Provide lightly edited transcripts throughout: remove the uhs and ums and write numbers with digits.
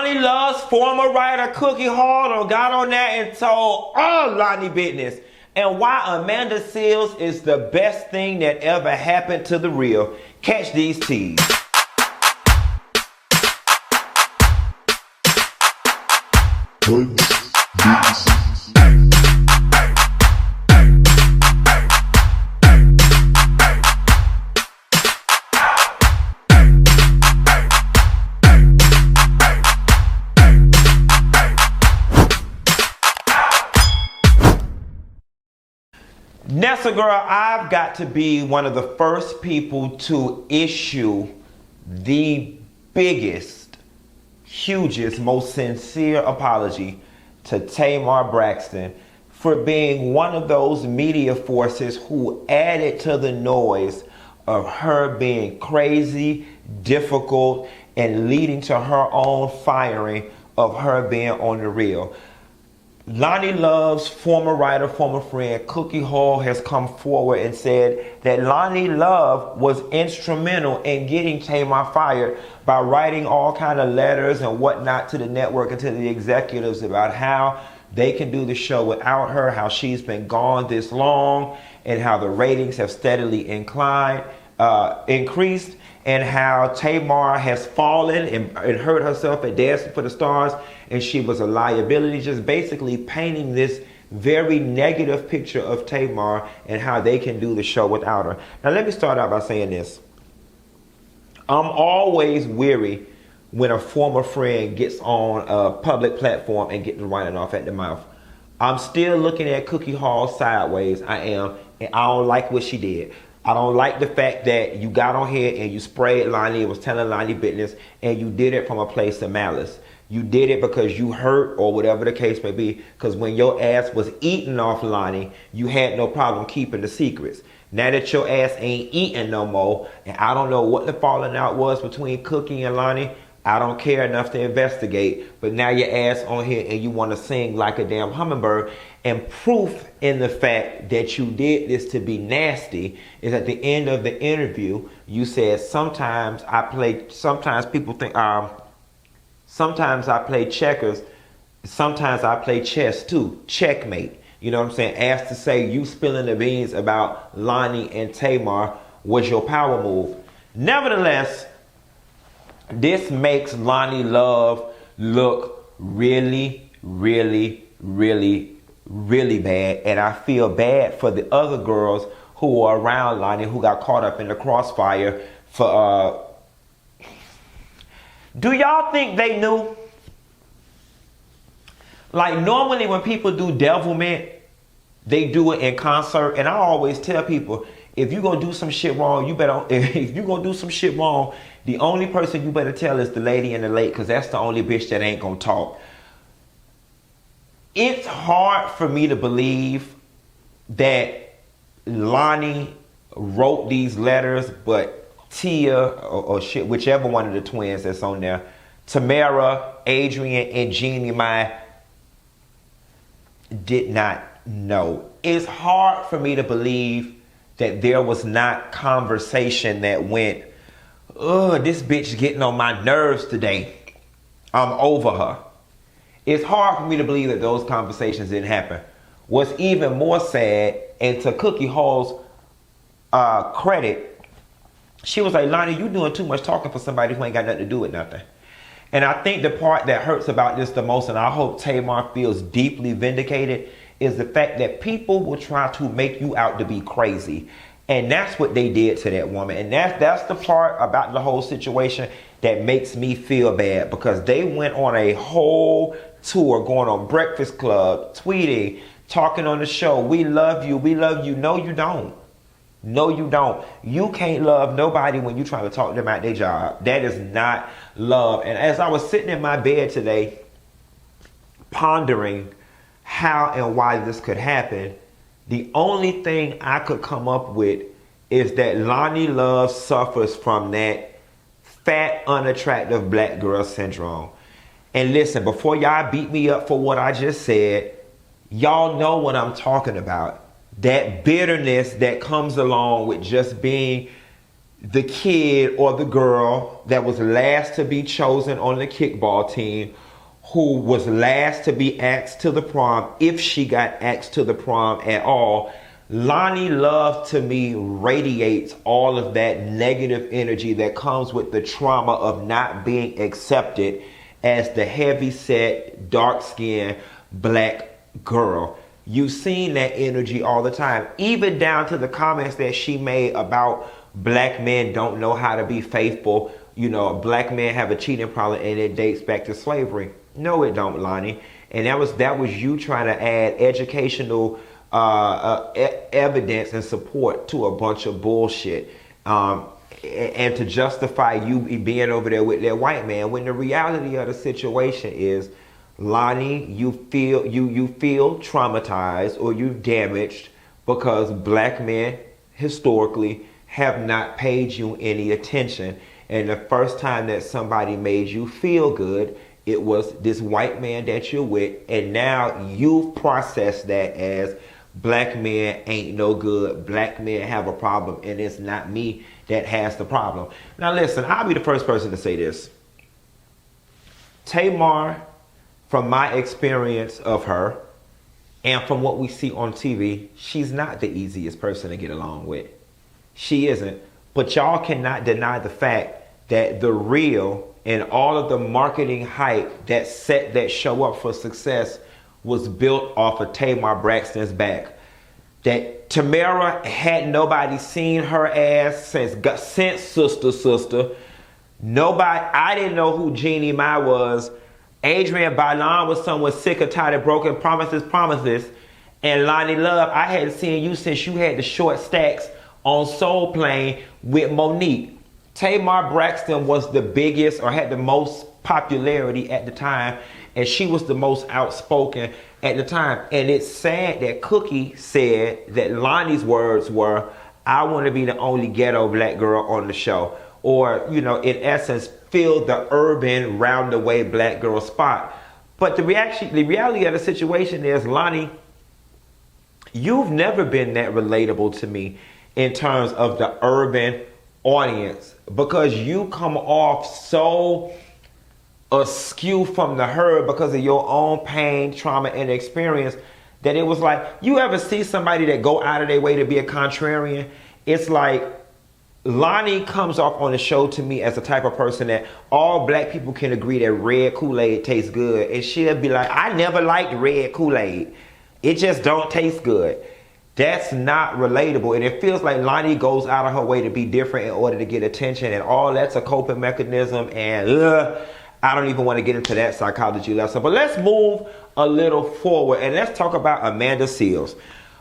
Loni Love's former writer Cookie Hall got on that and told all Loni business. And why Amanda Seales is the best thing that ever happened to The Real. Catch these teas. Nessa girl, I've got to be one of the first people to issue the biggest, hugest, most sincere apology to Tamar Braxton for being one of those media forces who added to the noise of her being crazy, difficult, and leading to her own firing of her being on The Real. Loni Love's former writer, former friend, Cookie Hall, has come forward and said that Loni Love was instrumental in getting Tamar fired by writing all kind of letters and whatnot to the network and to the executives about how they can do the show without her, how she's been gone this long, and how the ratings have steadily increased, and how Tamar has fallen and hurt herself at Dancing for the Stars, and she was a liability, just basically painting this very negative picture of Tamar and how they can do the show without her. Now let me start out by saying this. I'm always weary when a former friend gets on a public platform and gets running off at the mouth. I'm still looking at Cookie Hall sideways, I am, and I don't like what she did. I don't like the fact that you got on here and you sprayed Loni and was telling Loni business, and you did it from a place of malice. You did it because you hurt or whatever the case may be, because when your ass was eating off Loni, you had no problem keeping the secrets. Now that your ass ain't eating no more, and I don't know what the falling out was between Cookie and Loni, I don't care enough to investigate, but now your ass on here and you want to sing like a damn hummingbird. And proof in the fact that you did this to be nasty is at the end of the interview, you said, sometimes people think, sometimes I play checkers, sometimes I play chess too, checkmate. You know what I'm saying? Asked to say you spilling the beans about Loni and Tamar was your power move. Nevertheless, this makes Loni Love look really, really, really, really bad. And I feel bad for the other girls who are around Loni who got caught up in the crossfire for, do y'all think they knew? Like normally when people do devilment, they do it in concert. And I always tell people, if you're going to do some shit wrong, if you're going to do some shit wrong, the only person you better tell is the lady in the lake, because that's the only bitch that ain't going to talk. It's hard for me to believe that Loni wrote these letters, but Tia or shit, whichever one of the twins that's on there, Tamara, Adrian, and Jeannie Mai did not know. It's hard for me to believe that there was not conversation that went, ugh, this bitch getting on my nerves today. I'm over her. It's hard for me to believe that those conversations didn't happen. What's even more sad, and to Cookie Hall's credit, she was like, Loni, you doing too much talking for somebody who ain't got nothing to do with nothing. And I think the part that hurts about this the most, and I hope Tamar feels deeply vindicated, is the fact that people will try to make you out to be crazy. And that's what they did to that woman. And that's the part about the whole situation that makes me feel bad, because they went on a whole tour, going on Breakfast Club, tweeting, talking on the show, we love you, we love you. No, you don't. No, you don't. You can't love nobody when you're trying to talk them out their job. That is not love. And as I was sitting in my bed today, pondering how and why this could happen, the only thing I could come up with is that Loni Love suffers from that fat, unattractive black girl syndrome. And listen, before y'all beat me up for what I just said, y'all know what I'm talking about. That bitterness that comes along with just being the kid or the girl that was last to be chosen on the kickball team, who was last to be asked to the prom, if she got asked to the prom at all. Loni Love, to me, radiates all of that negative energy that comes with the trauma of not being accepted as the heavy-set, dark-skinned black girl. You've seen that energy all the time, even down to the comments that she made about black men don't know how to be faithful. You know, black men have a cheating problem and it dates back to slavery. No, it don't, Loni. And that was you trying to add educational evidence and support to a bunch of bullshit, and to justify you being over there with that white man, when the reality of the situation is, Loni, you feel traumatized or you damaged because black men historically have not paid you any attention. And the first time that somebody made you feel good, it was this white man that you're with, and now you've processed that as black men ain't no good, black men have a problem, and it's not me that has the problem. Now listen, I'll be the first person to say this. Tamar, from my experience of her, and from what we see on TV, she's not the easiest person to get along with. She isn't. But y'all cannot deny the fact that the real and all of the marketing hype that set that show up for success was built off of Tamar Braxton's back. That Tamara had nobody seen her ass since Sister. Nobody, I didn't know who Jeannie Mai was. Adrienne Bailon was someone sick or tired of broken promises. And Loni Love, I hadn't seen you since you had the short stacks on Soul Plane with Monique. Tamar Braxton was the biggest, or had the most popularity at the time, and she was the most outspoken at the time. And it's sad that Cookie said that Loni's words were, "I want to be the only ghetto black girl on the show," or, you know, in essence, fill the urban round-the-way black girl spot. But the reality of the situation is, Loni, you've never been that relatable to me in terms of the urban audience, because you come off so askew from the herd because of your own pain, trauma, and experience, that it was like, you ever see somebody that go out of their way to be a contrarian? It's like Loni comes off on the show to me as the type of person that all black people can agree that red Kool-Aid tastes good, and she'll be like, I never liked red Kool-Aid, it just don't taste good. That's not relatable, and it feels like Loni goes out of her way to be different in order to get attention, and all that's a coping mechanism, and I don't even want to get into that psychology lesson. But let's move a little forward, and let's talk about Amanda Seales.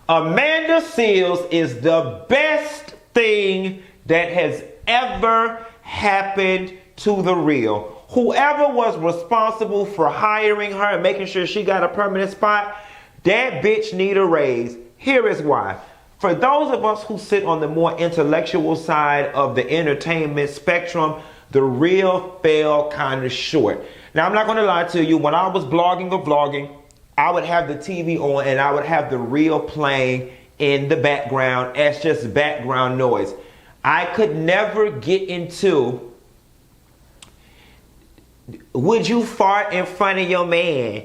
Amanda Seales is the best thing that has ever happened to The Real. Whoever was responsible for hiring her and making sure she got a permanent spot, that bitch need a raise. Here is why. For those of us who sit on the more intellectual side of the entertainment spectrum, The Real fell kind of short. Now, I'm not going to lie to you. When I was blogging or vlogging, I would have the TV on and I would have The Real playing in the background as just background noise. I could never get into, would you fart in front of your man?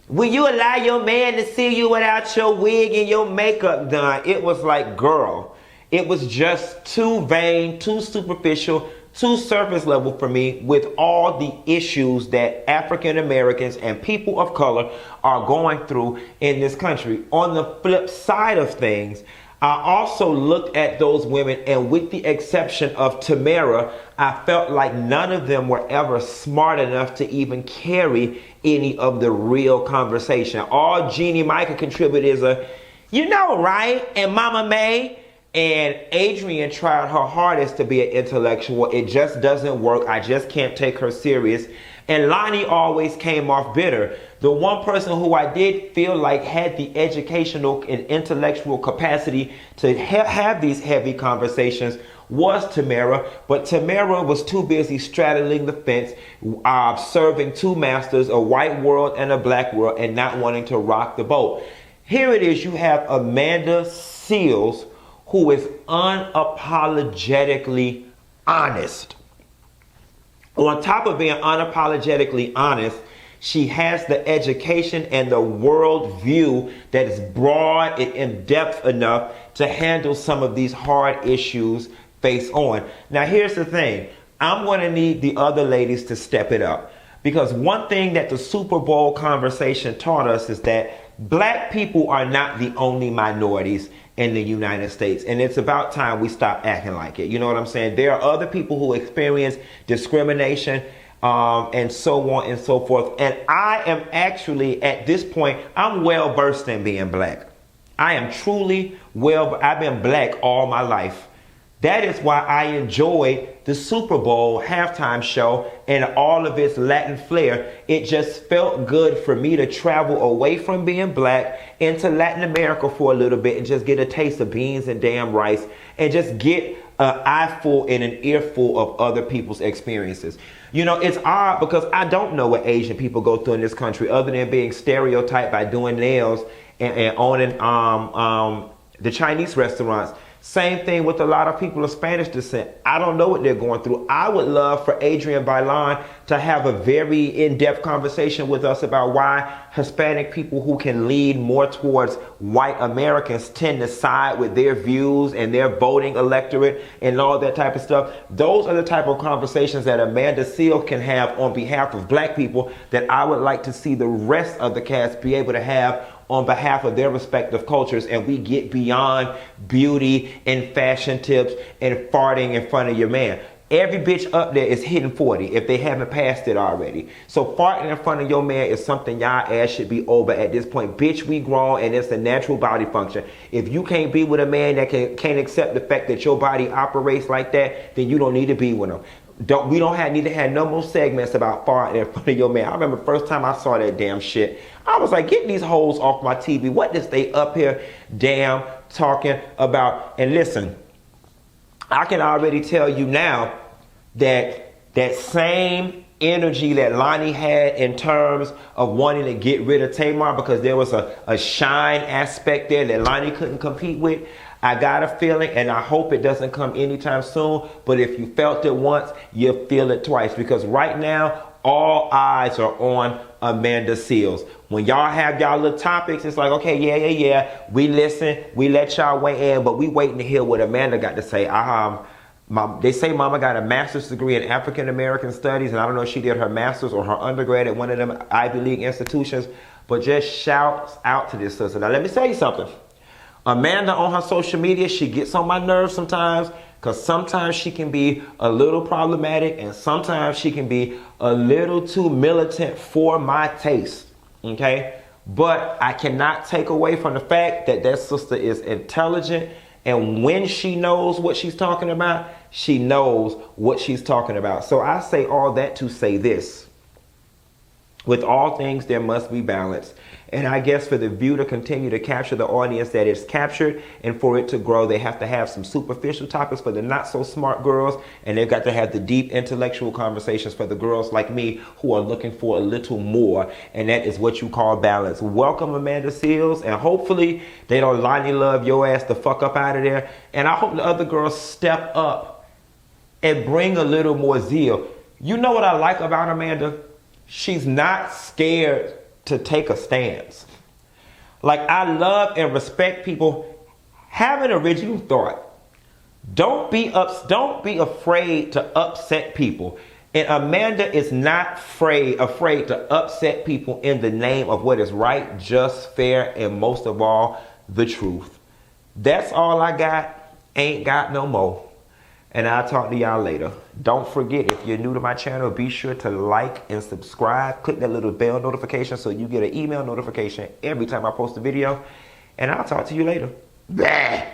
Will you allow your man to see you without your wig and your makeup done? It was like, girl, it was just too vain, too superficial, too surface level for me, with all the issues that African Americans and people of color are going through in this country. On the flip side of things, I also looked at those women, and with the exception of Tamara, I felt like none of them were ever smart enough to even carry any of the real conversation. All Jeannie Mai could contribute is a, you know, right? And Mama May. And Adrienne tried her hardest to be an intellectual. It just doesn't work. I just can't take her serious. And Loni always came off bitter. The one person who I did feel like had the educational and intellectual capacity to have these heavy conversations was Tamara. But Tamara was too busy straddling the fence, serving two masters, a white world and a black world, and not wanting to rock the boat. Here it is. You have Amanda Seales, who is unapologetically honest. On top of being unapologetically honest, she has the education and the world view that is broad and in depth enough to handle some of these hard issues face on. Now, here's the thing. I'm going to need the other ladies to step it up. Because one thing that the Super Bowl conversation taught us is that black people are not the only minorities in the United States. And it's about time we stop acting like it. You know what I'm saying? There are other people who experience discrimination and so on and so forth. And I am actually, at this point, I'm well versed in being black. I am truly I've been black all my life. That is why I enjoyed the Super Bowl halftime show and all of its Latin flair. It just felt good for me to travel away from being black into Latin America for a little bit and just get a taste of beans and damn rice and just get an eyeful and an earful of other people's experiences. You know, it's odd because I don't know what Asian people go through in this country other than being stereotyped by doing nails and owning the Chinese restaurants. Same thing with a lot of people of Spanish descent. I don't know what they're going through. I would love for Adrienne Bailon to have a very in-depth conversation with us about why Hispanic people who can lean more towards white Americans tend to side with their views and their voting electorate and all that type of stuff. Those are the type of conversations that Amanda Seales can have on behalf of black people that I would like to see the rest of the cast be able to have on behalf of their respective cultures, and we get beyond beauty and fashion tips and farting in front of your man. Every bitch up there is hitting 40 if they haven't passed it already. So farting in front of your man is something y'all ass should be over at this point. Bitch, we grown and it's a natural body function. If you can't be with a man that can't accept the fact that your body operates like that, then you don't need to be with him. We don't need to have no more segments about farting in front of your man. I remember the first time I saw that damn shit, I was like, get these hoes off my TV. What does they up here damn talking about? And listen, I can already tell you now that that same energy that Loni had in terms of wanting to get rid of Tamar because there was a shine aspect there that Loni couldn't compete with. I got a feeling, and I hope it doesn't come anytime soon, but if you felt it once, you'll feel it twice, because right now, all eyes are on Amanda Seales. When y'all have y'all little topics, it's like, okay, yeah, we listen, we let y'all weigh in, but we waiting to hear what Amanda got to say. They say Mama got a master's degree in African American studies, and I don't know if she did her master's or her undergrad at one of them Ivy League institutions, but just shouts out to this sister. Now, let me tell you something. Amanda on her social media, she gets on my nerves sometimes because sometimes she can be a little problematic and sometimes she can be a little too militant for my taste, okay? But I cannot take away from the fact that that sister is intelligent, and when she knows what she's talking about, she knows what she's talking about. So I say all that to say this. With all things, there must be balance. And I guess for the View to continue to capture the audience that it's captured and for it to grow, they have to have some superficial topics for the not so smart girls. And they've got to have the deep intellectual conversations for the girls like me who are looking for a little more. And that is what you call balance. Welcome, Amanda Seales. And hopefully they don't Loni love your ass the fuck up out of there. And I hope the other girls step up and bring a little more zeal. You know what I like about Amanda? She's not scared to take a stance. Like, I love and respect people. Have an original thought. Don't be afraid to upset people. And Amanda is not afraid to upset people in the name of what is right, just, fair, and most of all, the truth. That's all I got. Ain't got no more. And I'll talk to y'all later. Don't forget, if you're new to my channel, be sure to like and subscribe. Click that little bell notification so you get an email notification every time I post a video. And I'll talk to you later. Blah.